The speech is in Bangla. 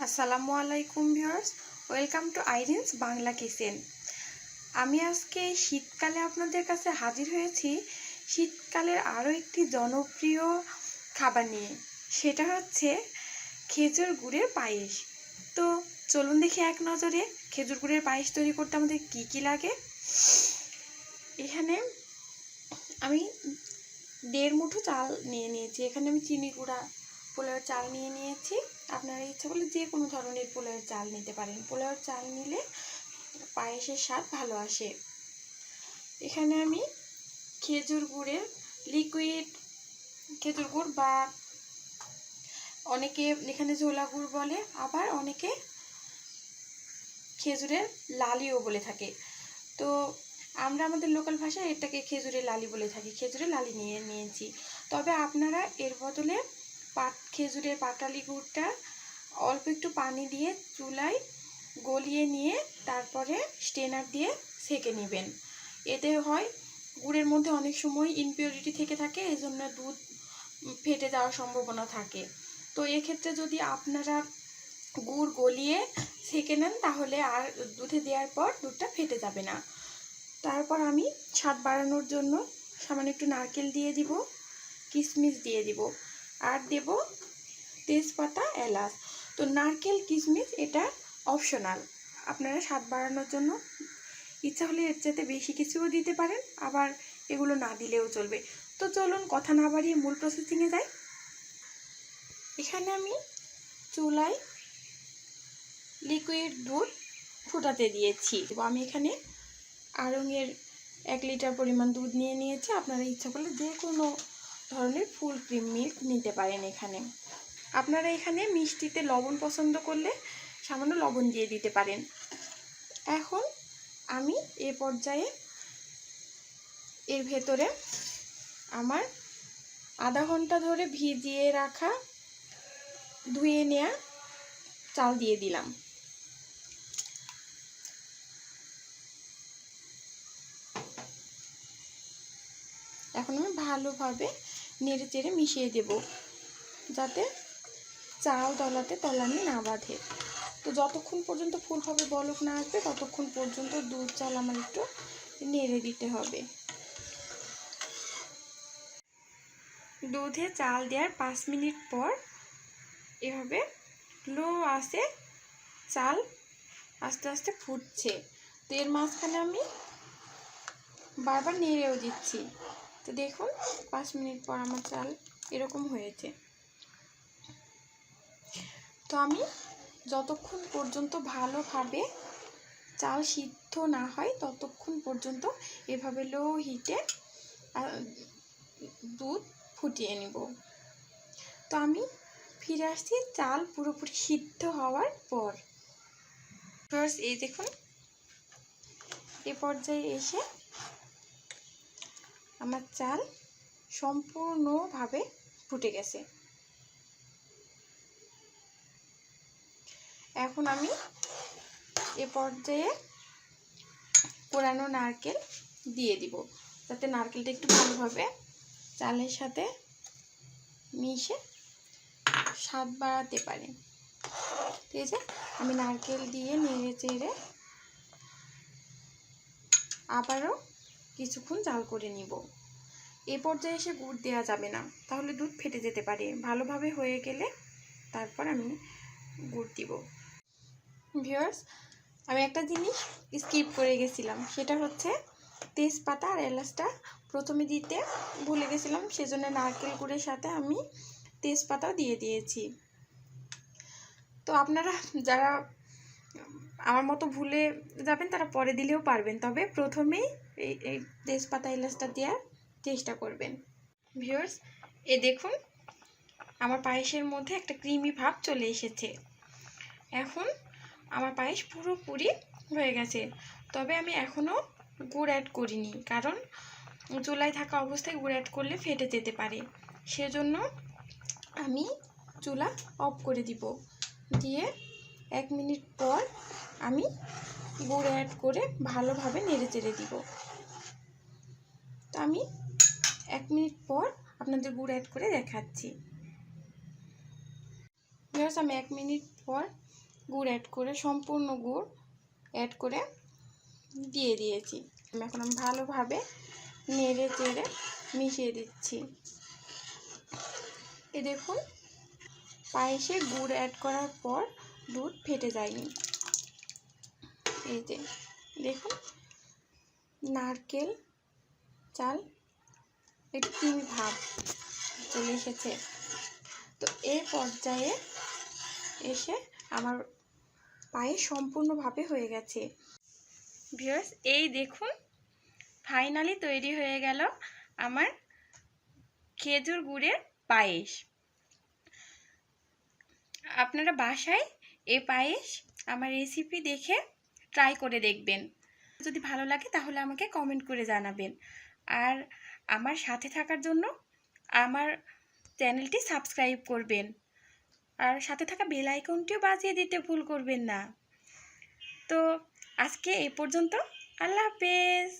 আসসালামু আলাইকুম viewers, welcome to Irin's Bangla kitchen. আমি আজকে শীতকালে আপনাদের কাছে হাজির হয়েছি শীতকালের আরও একটি জনপ্রিয় খাবার নিয়ে। সেটা হচ্ছে খেজুর গুড়ের পায়েস। তো চলুন দেখি এক নজরে খেজুর গুড়ের পায়েস তৈরি করতে আমাদের কি কি লাগে। এখানে আমি 1.5 মুঠো চাল নিয়ে নিয়েছি। এখানে আমি চিনি গুঁড়া পোলাওয়ের চাল নিয়ে নিয়েছি। আপনারা ইচ্ছা করলে যে কোনো ধরনের পোলাওয়ের চাল নিতে পারেন। পোলাওয়ের চাল নিলে পায়েসের স্বাদ ভালো আসে। এখানে আমি খেজুর গুড়ের লিকুইড খেজুর গুড় বা অনেকে এখানে ঝোলা গুড় বলে, আবার অনেকে খেজুরের লালিও বলে থাকে। তো আমরা আমাদের লোকাল ভাষায় এটাকে খেজুরের লালি বলে থাকি। খেজুরের লালি নিয়ে নিয়েছি। তবে আপনারা এর বদলে খেজুরের পাটালি গুড়টা অল্প একটু পানি দিয়ে চুলায় গলিয়ে নিয়ে তারপরে স্ট্রেনার দিয়ে সেঁকে নেবেন। এতে হয় গুড়ের মধ্যে অনেক সময় ইমপিউরিটি থেকে থাকে, এজন্য দুধ ফেটে যাওয়ার সম্ভাবনা থাকে। তো এক্ষেত্রে যদি আপনারা গুড় গলিয়ে সেঁকে নেন তাহলে আর দুধে দেওয়ার পর দুধটা ফেটে যাবে না। তারপর আমি স্বাদ বাড়ানোর জন্য সামান্য একটু নারকেল দিয়ে দিব, কিশমিশ দিয়ে দিব, আর দেব তেজপাতা, এলাচ। তো নারকেল কিশমিশ এটা অপশনাল, আপনারা স্বাদ বাড়ানোর জন্য ইচ্ছা হলে এর চাইতে বেশি কিছুও দিতে পারেন, আবার এগুলো না দিলেও চলবে। তো চলুন কথা না বাড়িয়ে মূল প্রসেসিংয়ে যাই। এখানে আমি চুলায় লিকুইড দুধ ফুটাতে দিয়েছি। আমি এখানে আড়ঙের 1 লিটার পরিমাণ দুধ নিয়ে নিয়েছি। আপনারা ইচ্ছা করলে যে কোনো ধরনের ফুল ক্রিম মিল্ক নিতে পারেন। এখানে আপনারা এখানে মিষ্টিতে লবণ পছন্দ করলে সামান্য লবণ দিয়ে দিতে পারেন। এখন আমি এ পর্যায়ে এর ভেতরে আমার আধা ঘন্টা ধরে ভিজিয়ে রাখা ধুয়ে নেওয়া চাল দিয়ে দিলাম। এখন আমি ভালোভাবে নেড়ে চেড়ে মিশিয়ে দেব যাতে চাল তলাতে তলানি না বাঁধে। তো যতক্ষণ পর্যন্ত ফুলভাবে বলক না আসবে ততক্ষণ পর্যন্ত দুধ চাল আমার একটু নেড়ে দিতে হবে। দুধে চাল দেওয়ার 5 মিনিট পর এভাবে লো আঁচে চাল আস্তে আস্তে ফুটছে। তো এর মাঝখানে আমি বারবার নেড়েও দিচ্ছি। তো দেখুন 5 মিনিট পর আমার চাল এরকম হয়েছে। তো আমি যতক্ষণ পর্যন্ত ভালোভাবে চাল সিদ্ধ না হয় ততক্ষণ পর্যন্ত এভাবে লো হিটে দুধ ফুটিয়ে নেব। তো আমি ফিরে আসছি চাল পুরোপুরি সিদ্ধ হওয়ার পর। ফার্স্ট এই দেখুন এ পর্যায়ে এসে আমার চাল সম্পূর্ণভাবে ফুটে গেছে। এখন আমি এ পর্যায়ে কোরানো নারকেল দিয়ে দিব যাতে নারকেলটা একটু ভালোভাবে চালের সাথে মিশে স্বাদ বাড়াতে পারে। ঠিক আছে, আমি নারকেল দিয়ে নেড়ে চেড়ে আবারও কিছুক্ষণ জাল করে নিব। এ পর্যায়ে এসে গুড় দেওয়া যাবে না, তাহলে দুধ ফেটে যেতে পারে। ভালোভাবে হয়ে গেলে তারপর আমি গুড় দিব। ভিউয়ার্স, আমি একটা জিনিস স্কিপ করে গেছিলাম, সেটা হচ্ছে তেজপাতা আর এলাচটা প্রথমে দিতে ভুলে গেছিলাম, সেজন্য নারকেল গুড়ের সাথে আমি তেজপাতাও দিয়ে দিয়েছি। তো আপনারা যারা আমার মতো ভুলে যাবেন তারা পরে দিলেও পারবেন, তবে প্রথমেই এই তেজপাতা এলাচটা দেওয়ার চেষ্টা করবেন। ভিউয়ার্স, এ দেখুন আমার পায়েসের মধ্যে একটা ক্রিমি ভাব চলে এসেছে। এখন আমার পায়েস পুরোপুরি হয়ে গেছে। তবে আমি এখনও গুড় অ্যাড করিনি, কারণ চুলায় থাকা অবস্থায় গুড় অ্যাড করলে ফেটে যেতে পারে। সেজন্য আমি চুলা অফ করে দিব। দিয়ে 1 মিনিট পর আমি গুড় অ্যাড করে ভালোভাবে নেড়ে চেড়ে দিব। তো আমি 1 মিনিট পর আপনাদের গুড় অ্যাড করে দেখাচ্ছি। আমি 1 মিনিট পর গুড় অ্যাড করে, সম্পূর্ণ গুড় অ্যাড করে দিয়ে দিয়েছি। এখন আমি ভালোভাবে নেড়ে চেড়ে মিশিয়ে দিচ্ছি। এ দেখুন, পায়েসে গুড় অ্যাড করার পর দুধ ফেটে যায়নি। এই যে দেখুন, নারকেল চাল একটু ক্রিমি ভাব চলে এসেছে। তো এই পর্যায়ে এসে আমার পায়েস সম্পূর্ণভাবে হয়ে গেছে। ভিউয়ার্স, এই দেখুন ফাইনালি তৈরি হয়ে গেল আমার খেজুর গুড়ের পায়েস। আপনারা বাসায় এই পায়েস আমার রেসিপি দেখে ট্রাই করে দেখবেন। যদি ভালো লাগে তাহলে আমাকে কমেন্ট করে জানাবেন। আর আমার সাথে থাকার জন্য আমার চ্যানেলটি সাবস্ক্রাইব করবেন। আর সাথে থাকা বেল আইকনটিও বাজিয়ে দিতে ভুল করবেন না। তো আজকে এই পর্যন্ত। আল্লাহ হাফেজ।